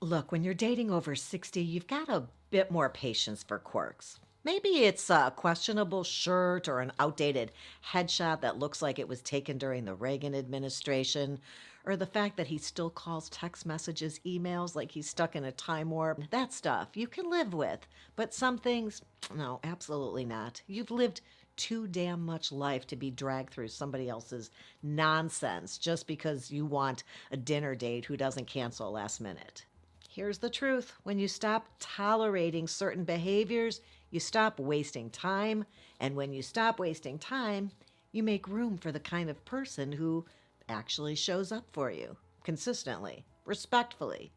Look, when you're dating over 60, you've got a bit more patience for quirks. Maybe it's a questionable shirt or an outdated headshot that looks like it was taken during the Reagan administration, or the fact that he still calls text messages emails like he's stuck in a time warp. That stuff you can live with, but some things, no, absolutely not. You've lived too damn much life to be dragged through somebody else's nonsense just because you want a dinner date who doesn't cancel last minute. Here's the truth. When you stop tolerating certain behaviors, you stop wasting time. And when you stop wasting time, you make room for the kind of person who actually shows up for you consistently, respectfully,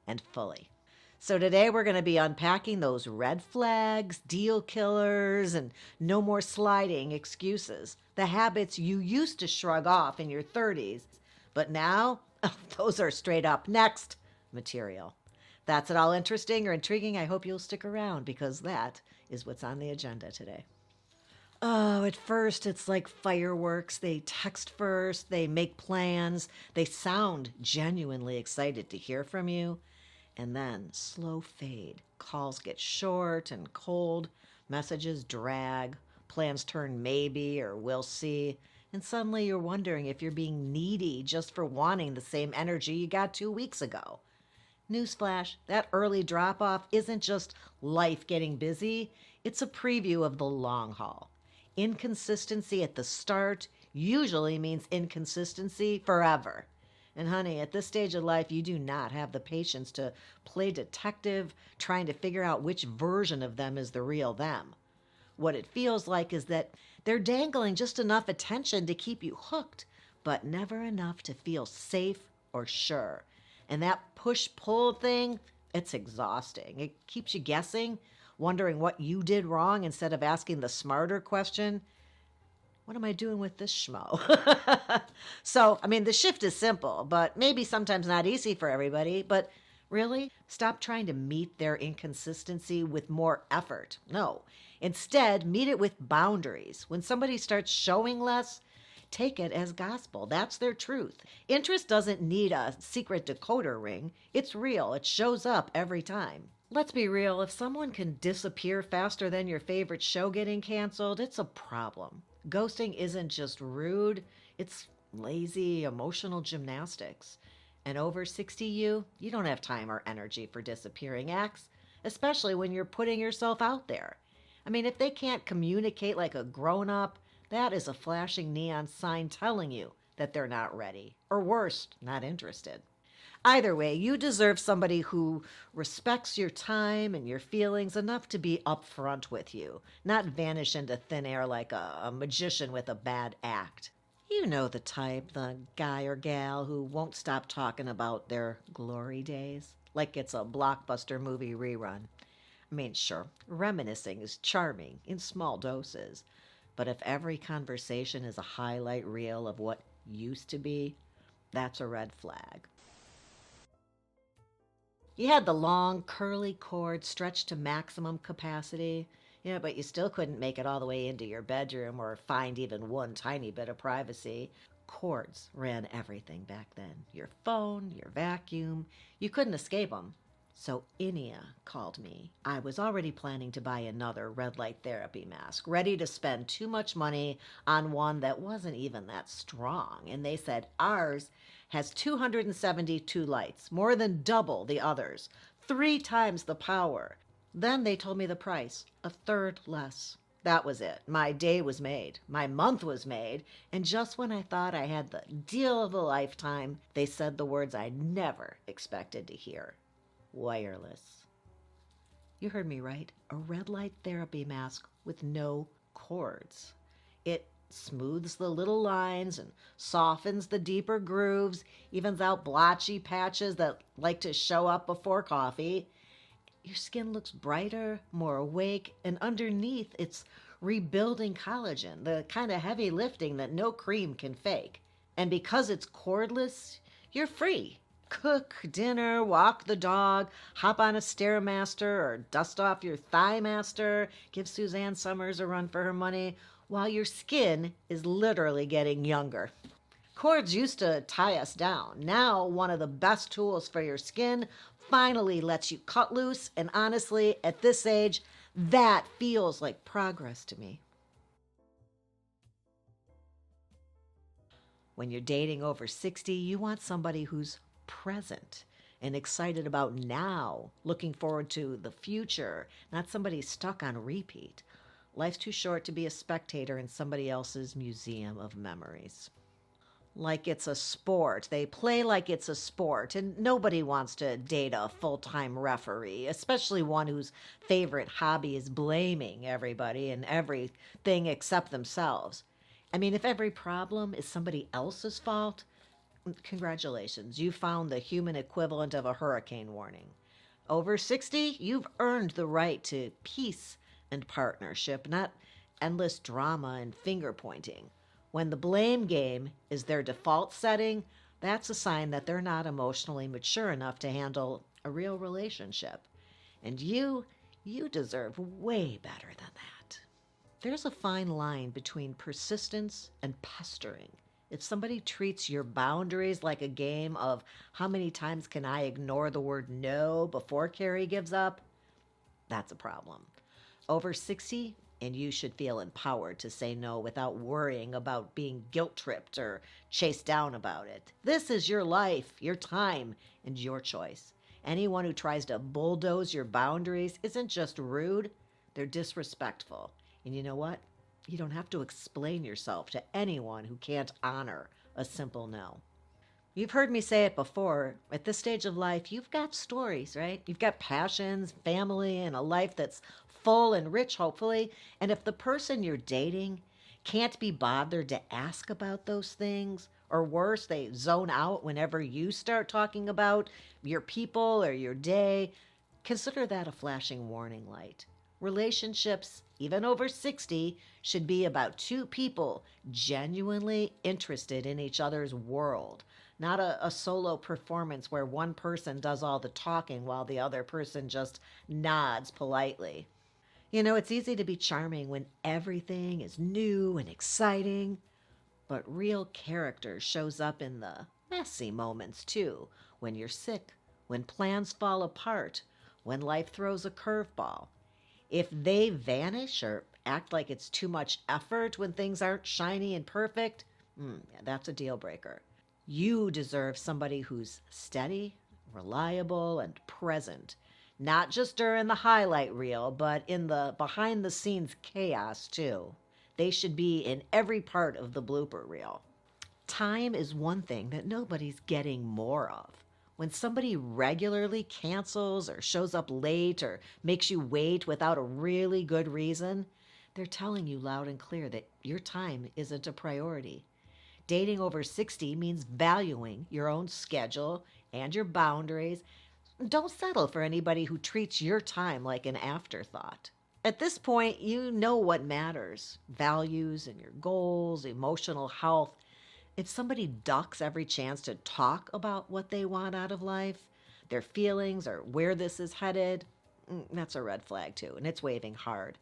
and fully. So today we're going to be unpacking those red flags, deal killers, and no more sliding excuses. The habits you used to shrug off in your 30s, but now, those are straight up next material. That's it all interesting or intriguing. I hope you'll stick around because that is what's on the agenda today. Oh, at first it's like fireworks. They text first, they make plans, they sound genuinely excited to hear from you, and then slow fade. Calls get short and cold, messages drag, plans turn maybe or we'll see, and suddenly you're wondering if you're being needy just for wanting the same energy you got 2 weeks ago. Newsflash, that early drop-off isn't just life getting busy, it's a preview of the long haul. Inconsistency at the start usually means inconsistency forever. And honey, at this stage of life, you do not have the patience to play detective trying to figure out which version of them is the real them. What it feels like is that they're dangling just enough attention to keep you hooked, but never enough to feel safe or sure. And that push-pull thing, it's exhausting. It keeps you guessing, wondering what you did wrong instead of asking the smarter question, what am I doing with this schmo? So, the shift is simple, but maybe sometimes not easy for everybody. But really, stop trying to meet their inconsistency with more effort. No, instead, meet it with boundaries. When somebody starts showing less, take it as gospel. That's their truth. Interest doesn't need a secret decoder ring. It's real. It shows up every time. Let's be real. If someone can disappear faster than your favorite show getting canceled, it's a problem. Ghosting isn't just rude. It's lazy, emotional gymnastics. And over 60 you don't have time or energy for disappearing acts, especially when you're putting yourself out there. If they can't communicate like a grown-up, that is a flashing neon sign telling you that they're not ready, or worse, not interested. Either way, you deserve somebody who respects your time and your feelings enough to be upfront with you, not vanish into thin air like a magician with a bad act. You know the type, the guy or gal who won't stop talking about their glory days, like it's a blockbuster movie rerun. Sure, reminiscing is charming in small doses, but if every conversation is a highlight reel of what used to be, that's a red flag. You had the long, curly cord stretched to maximum capacity, but you still couldn't make it all the way into your bedroom or find even one tiny bit of privacy. Cords ran everything back then. Your phone, your vacuum. You couldn't escape them. So Inia called me. I was already planning to buy another red light therapy mask, ready to spend too much money on one that wasn't even that strong. And they said ours has 272 lights, more than double the others, 3 times the power. Then they told me the price, a third less. That was it. My day was made. My month was made. And just when I thought I had the deal of a lifetime, they said the words I never expected to hear. Wireless. You heard me right. A red light therapy mask with no cords. It smooths the little lines and softens the deeper grooves, evens out blotchy patches that like to show up before coffee. Your skin looks brighter, more awake, and underneath it's rebuilding collagen, the kind of heavy lifting that no cream can fake. And because it's cordless, you're free. Cook dinner, walk the dog, hop on a Stairmaster or dust off your Thighmaster, give Suzanne Summers a run for her money, while your skin is literally getting younger. Cords used to tie us down. Now, one of the best tools for your skin, finally lets you cut loose. And honestly, at this age, that feels like progress to me. When you're dating over 60, you want somebody who's present and excited about now, looking forward to the future, not somebody stuck on repeat. Life's too short to be a spectator in somebody else's museum of memories. Like it's a sport. They play like it's a sport, and nobody wants to date a full-time referee, especially one whose favorite hobby is blaming everybody and everything except themselves. I mean, if every problem is somebody else's fault, congratulations, you found the human equivalent of a hurricane warning. Over 60, you've earned the right to peace and partnership, not endless drama and finger pointing. When the blame game is their default setting, that's a sign that they're not emotionally mature enough to handle a real relationship. And you deserve way better than that. There's a fine line between persistence and pestering. If somebody treats your boundaries like a game of how many times can I ignore the word no before Carey gives up, that's a problem. Over 60, and you should feel empowered to say no without worrying about being guilt-tripped or chased down about it. This is your life, your time, and your choice. Anyone who tries to bulldoze your boundaries isn't just rude, they're disrespectful. And you know what? You don't have to explain yourself to anyone who can't honor a simple no. You've heard me say it before. At this stage of life, you've got stories, right? You've got passions, family, and a life that's full and rich, hopefully. And if the person you're dating can't be bothered to ask about those things, or worse, they zone out whenever you start talking about your people or your day, consider that a flashing warning light. Relationships, even over 60, should be about two people genuinely interested in each other's world, not a solo performance where one person does all the talking while the other person just nods politely. You know, it's easy to be charming when everything is new and exciting, but real character shows up in the messy moments too, when you're sick, when plans fall apart, when life throws a curveball. If they vanish or act like it's too much effort when things aren't shiny and perfect, that's a deal breaker. You deserve somebody who's steady, reliable, and present, not just during the highlight reel, but in the behind the scenes chaos too. They should be in every part of the blooper reel. Time is one thing that nobody's getting more of. When somebody regularly cancels or shows up late or makes you wait without a really good reason, they're telling you loud and clear that your time isn't a priority. Dating over 60 means valuing your own schedule and your boundaries. Don't settle for anybody who treats your time like an afterthought. At this point, you know what matters: values and your goals, emotional health. If somebody ducks every chance to talk about what they want out of life, their feelings, or where this is headed, that's a red flag too, and it's waving hard.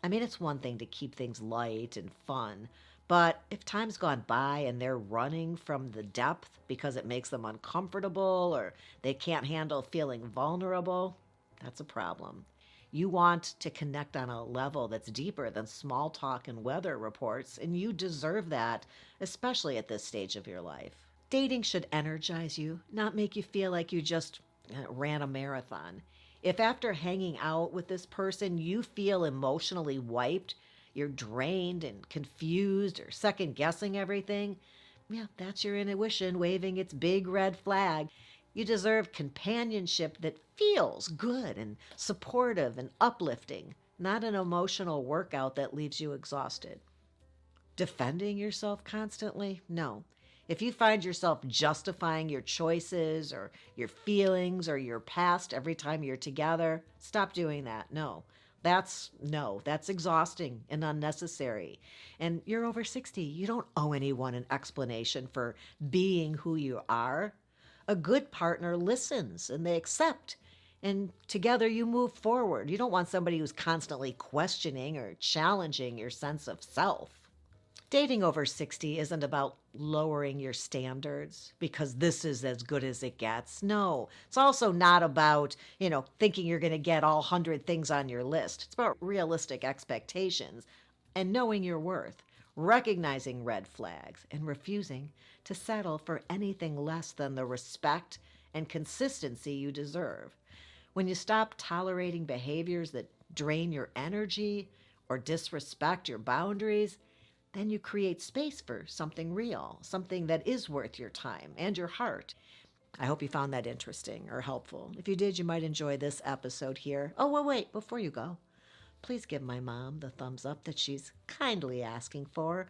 I mean, it's one thing to keep things light and fun, but if time's gone by and they're running from the depth because it makes them uncomfortable or they can't handle feeling vulnerable, that's a problem. You want to connect on a level that's deeper than small talk and weather reports, and you deserve that, especially at this stage of your life. Dating should energize you, not make you feel like you just ran a marathon. If after hanging out with this person you feel emotionally wiped, you're drained and confused or second-guessing everything, that's your intuition waving its big red flag. You deserve companionship that feels good and supportive and uplifting, not an emotional workout that leaves you exhausted. Defending yourself constantly? No. If you find yourself justifying your choices or your feelings or your past every time you're together, stop doing that. No. That's exhausting and unnecessary. And you're over 60. You don't owe anyone an explanation for being who you are. A good partner listens and they accept, and together you move forward. You don't want somebody who's constantly questioning or challenging your sense of self. Dating over 60 isn't about lowering your standards because this is as good as it gets. No, it's also not about, thinking you're going to get all 100 things on your list. It's about realistic expectations and knowing your worth, recognizing red flags, and refusing to settle for anything less than the respect and consistency you deserve. When you stop tolerating behaviors that drain your energy or disrespect your boundaries, then you create space for something real, something that is worth your time and your heart. I hope you found that interesting or helpful. If you did, you might enjoy this episode here. Oh, well, wait, before you go, please give my mom the thumbs up that she's kindly asking for.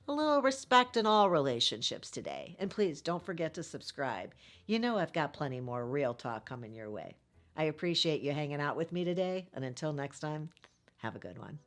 A little respect in all relationships today. And please don't forget to subscribe. You know I've got plenty more real talk coming your way. I appreciate you hanging out with me today. And until next time, have a good one.